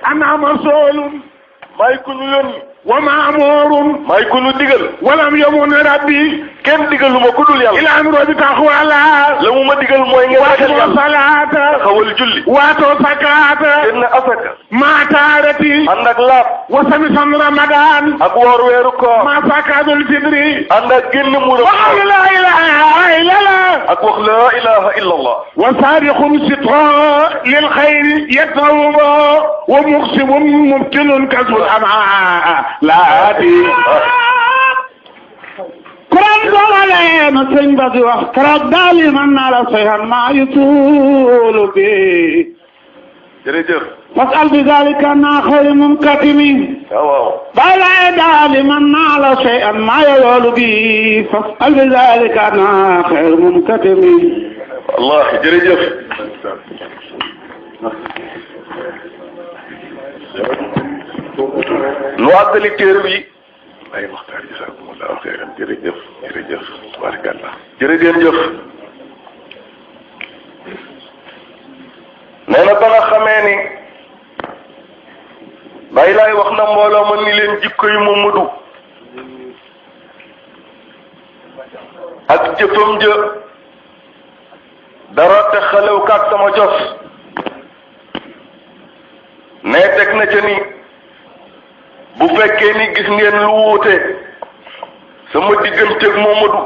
أنا مرسول ما يكون يوني ومأمور ما يكون ديغل ولم يمن ربي كم ديغل ما كودول يالا إلى أمر بتقوى الله لو ما ديغل موي nga ragal واتو yalla صلاة xawal julli واتو زكاة kenn asaka ما تارتي ànd ak laab وسمي صن رمضان ak woor weeru koor ما زكاة الفطر ànd ak génn muura وقول لا إله إلا الله ak wax la ilaha illa allah وصادق سترا للخير يتوب ومقسم مبتل كسب الأمعاء لا أدري قرآن قال علينا سنبذ واخترق دالي من نال صيحا ما يطول به jërëjëf واسأل بذلك أن خير منكتم waaw بلا دالي من نال شيئا ما يلول به فاسأل بذلك أن خير منكتم wallahi jërëjëf nu àggali téere bi ay maxtaar jazakumullahu xeyran jërëjëf jërëjëf barakallah jërëgeen jëf nee na ba nga xamee ni bàyyi laay wax na mbooloo ma ni leen jikko yu Mamadu ak jëfam jë dara te xalew kaat sama jos ne teg na ca ni bu fekkee ni gis ngeen lu wuute sama digganteeg Mamadu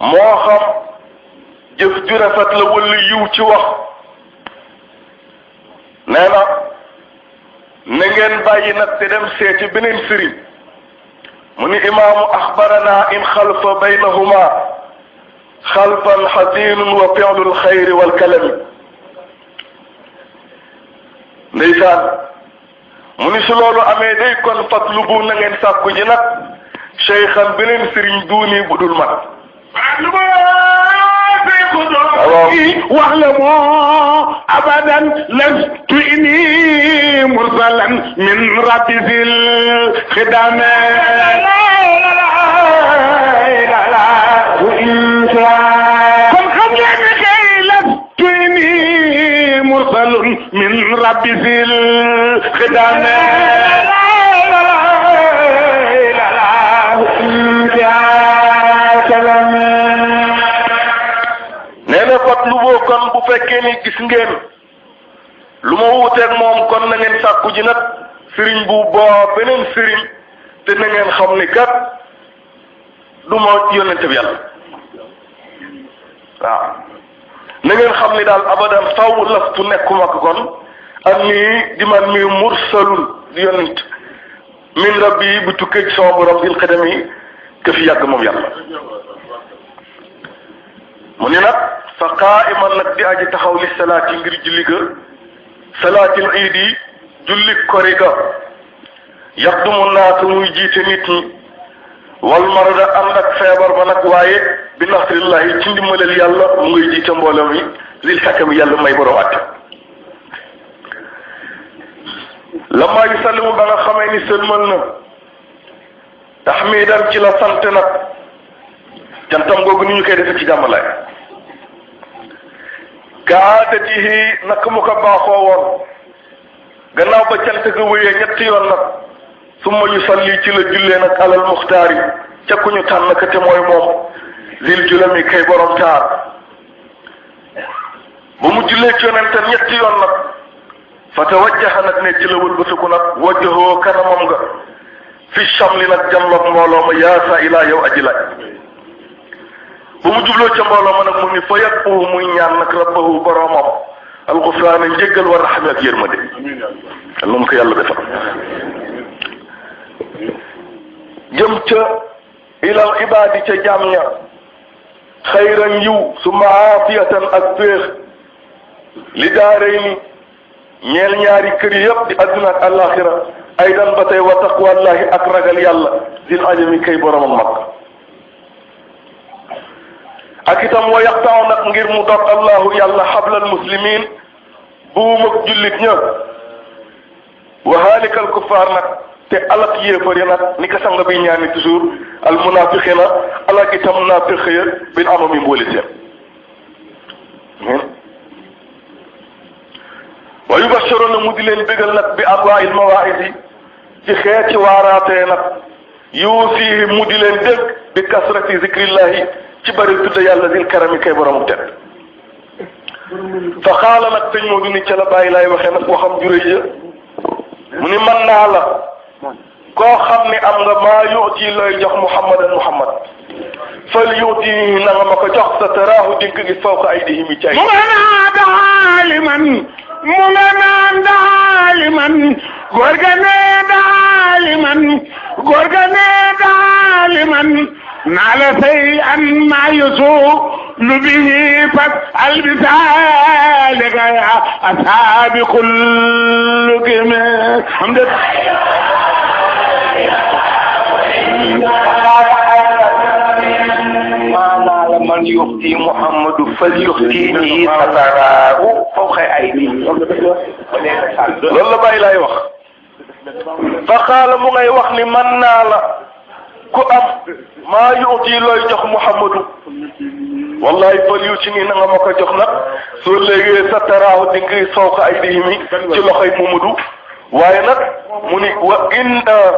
moo xam jëf ju rafet la wala yiw ci wax nee na na ngeen bàyyi nag te dem seeti beneen sëriñ mu ni imaamu axbarana in xalfa baynahuma xalfan xasinun wa fi'lul xayri wal kalami ndeysaan mu ni su loolu amee day kon fatlubu na ngeen sàkku ji nag cheikhan beneen sëriñ duuni bu dul man واعلموا ابدا لست اني مرسلا من ربي ذي الخدام مرسل من ربي ذي الخدام nee na fatlu boo kon bu fekkee ni gis ngeen lu ma wuuteeg moom kon na ngeen sàkku ji nag sëriñ bu boo beneen sëriñ te na ngeen xam ni kat du ma yónnente bi yàlla waaw na ngeen xam ni daal abadan faw lastu nekkuma ko kon am nii di man mi mursalun di yónnent min rabbi bu tukkee ci sama borom dil xadam yi ke fi yàgg moom yàlla mu ni nag fa qaa'iman nag di aji taxaw li salaati ngir julli ga salaatil iid yi julli kori ga yaxdumu naatu muy jiite nit ñi wal marada ànd ak feebar ba nag waaye bi nasrillahi ci ndimbalal yàlla mu ngay jiite mbooloo mi lil xakam yàlla may borom àtte lammaa yusallimu ba nga xamee ni sëlmal na taxmidan ci la sant nag cantam googu ni ñu koy defe ci jàmmalaay ka aadatihi naka mu ko baaxoo woon gannaaw ba cant ga wéyee ñetti yoon nag summa yusalli ci la jullee nag alal muxtaar yi ca ku ñu tànn ka te mooy moom zil julami kay borom taar ba mu jullee ci yonentam ñetti yoon nag fa tawajjaha nag ne ci la wëlbatiku nag wajjahoo kanamam nga fi chamli nag jàmloog mbooloo ma yaasa ilaa yow aji laaj ba mu jubloo ca mbooloo ma nag mu ni fa yàqu muy ñaan nag rabbahu boromam alxufraana njéggal wa raxmi ak yërmande yàlla mu ko yàlla defal jëm ca ilal ibaadi ca jaam ña xayran yiw suma aafiyatan ak féex li daaray ni ñeel ñaari kër yëpp di adduna ak àllaaxira aydan ba tey wa taqwallahi ak ragal yàlla dil ajami kay boromam mag ak itam wa yaqtaaw nag ngir mu dog allahu yàlla xablal muslimin buum ak jullit ña wa haalikal kuffaar nag te alak yéefar yi nag ni ko sang bi ñaani toujours al munafiqina alak itam naafiq ya bin amami mbooli seen wa yubashiruna mu di leen bégal nag bi anwaa'il mawaa'idi ci xeeti waaraatee nag yuusihi mu di leen dégg bi kasrati zikrillahi ci bëri tudde yàlla zil karami kay borom tedd fa xaala nag sëñ Moodu ni ca la bàyyi laay waxee nag waxam juréy ja mu ni man naa la koo xam ni am nga maa yuuti looy jox Muhammad fal yuuti na nga ma ko jox sa taraahu dinq gi fawqa aydihim ci ay mu nga naa daaliman mu nga naan daaliman góor ga nee daaliman góor ga nee daaliman naa la say an maa yusu lu bihi fas albisaalika ya asaabi kullu gime xam de man yuxti Muhammadu fal yuxtini sataraahu fawqa aydihim loolu la bàyyi laay wax fa xaala mu ngay wax ni man naa la ku am maa yuxti looy jox Muhammadu wallahi fal yuxtini na nga ma ko jox nag soo léegi sataraahu di nga fawqa aydihim ci loxoy Muhammadu waaye nag mu ni wa in taraaw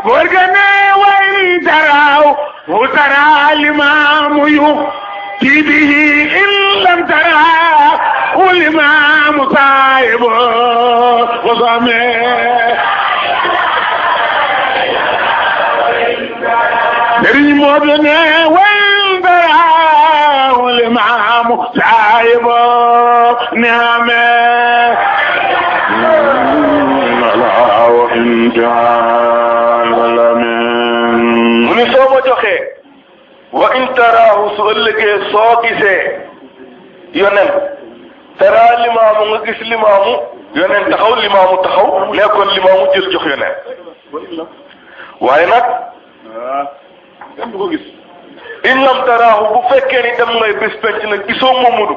gorgane wayn taraw hu tara limamu yuxti bihi in lam tara limamu saahibu wasame Sëriñ Moodu ne wayn taraw limamu saahibu niame mu ni soo ma joxee wa in taraahu su ëllëgee soo gisee yonen taraa limaamu nga gis limaamu yonen taxaw limaamu taxaw nekkoon limaamu jël jox yonen waaye nag kenn du ko gis in lam taraahu bu fekkee ni dem ngay bés penc nag gisoo Mamadu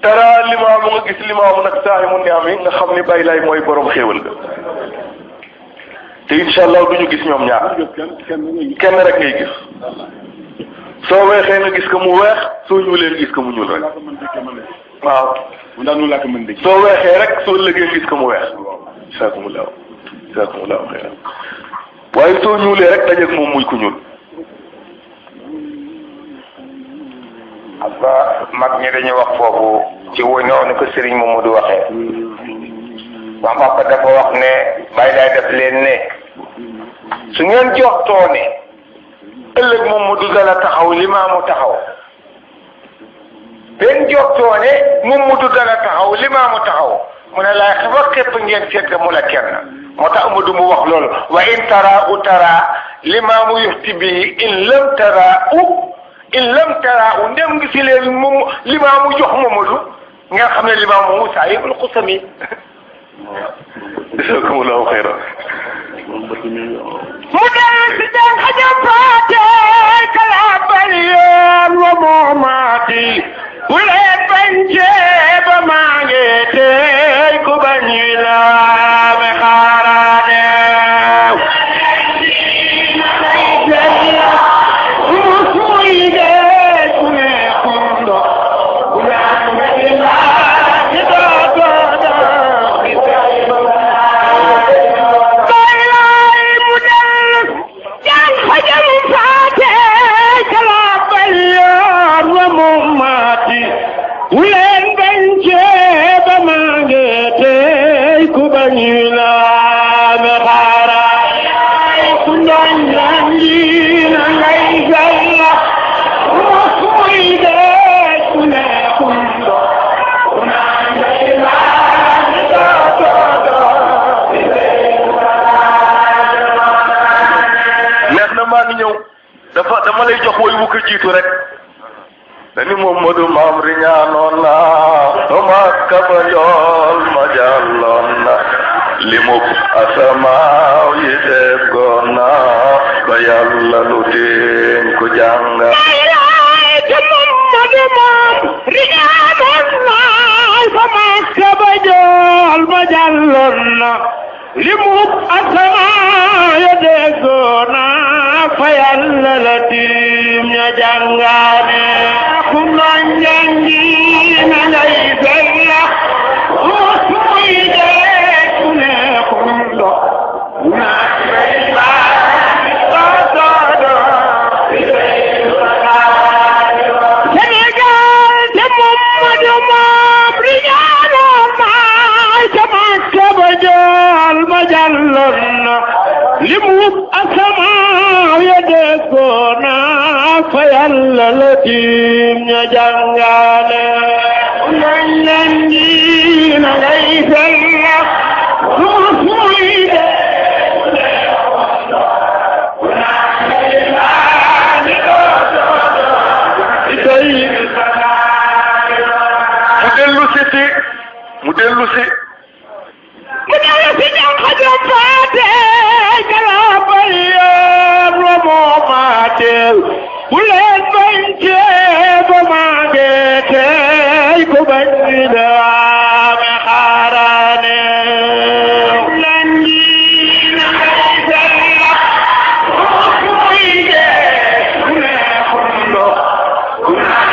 taraa limaamu nga gis limaamu nag saa yi mu neam yi nga xam ni Baay Laay mooy borom xéewal ga te incha allah du ñu gis ñoom ñaar kenn rek ngay gis soo weexee nga gis ko mu weex soo ñuulee nga gis ko mu ñuul rek waaw soo weexee rek soo lëgee nga gis ko mu weex jazaakumullahu xayran waaye soo ñuulee rek dajeeg moom muy ku ñuul. ak mag ñi dañuy wax foofu ci woy noonu ko Serigne Mamadou waxee wax papa dafa wax ne Baay Laay def leen ne su ngeen joxtoo ne ëllëg Mamadou dana taxaw limaamu taxaw benn joxtoo ne Mamadou dana taxaw limaamu taxaw mu ne laay xafa képp ngeen seet mu la kenn moo tax Amadou mu wax loolu wa in tara u tara limaamu yuxti bihi in lam tara u ndem ngi si leen moom limaamu jox Mamadou nga xam ne limaamu Moussa yibul xusami jazakumullahu xayran mu dee si jàng xajam faate kala baliyoon wa moomaati bu leen bañcee ba maa ngi tey ku bañuy la me xaaraaneew musuy dee ku ne kundo ku yaa me laa ci doododo Baay Laay mu del jàng xajam faate kala baliyoon wa moomaati bu leen bañcee ba maa ngi tey ku bañuy la me xaaraaneew ku ndoñ langi na ngay galla musuy dee ku ne kundo ku naa ngay laa ci doododo neex na maa ngi ñëw dama lay jox woy wu ko jiitu rek dani Mamadu maam riñaanoon na Makka ba njool ma jàlloon na li mu asamaaw yi déggoon na ba yàlla lu teen ku jànga Baay Laay te Mamadu maam riñaanoon na fa Makka ba njool ma jàlloon na li mu asamaaw yi déggoon na fa yàlla la tiim ña jàngaane ku nañ jàngi na ngay bella muy dee ku ne kum ndox naaj bay baax doodo Sénégal te Mamadu moom riñaanoo maay sama kaba jël ma jàlloon na li mu asamaaw ya déggoona fa yàlla la tiim ña jàngaane nañ leen ji na ngay sella muy de mu dellu si ñam xajam faate kala bayeer la moo maateel bu leen bañtee ba maageetey ko bañ ni daame xaaraane lan ji na ngay sella muy dee ku ne xundo ku naay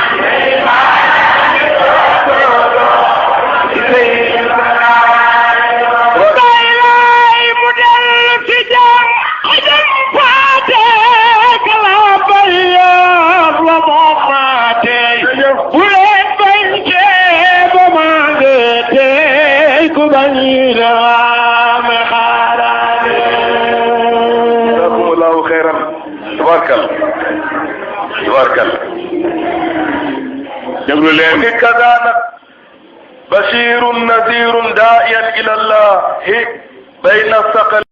jazakumullahu xeyran tabarkal déglu leen ni kaza nag bashirun nadirun daa'iyan ila allah bayna saqal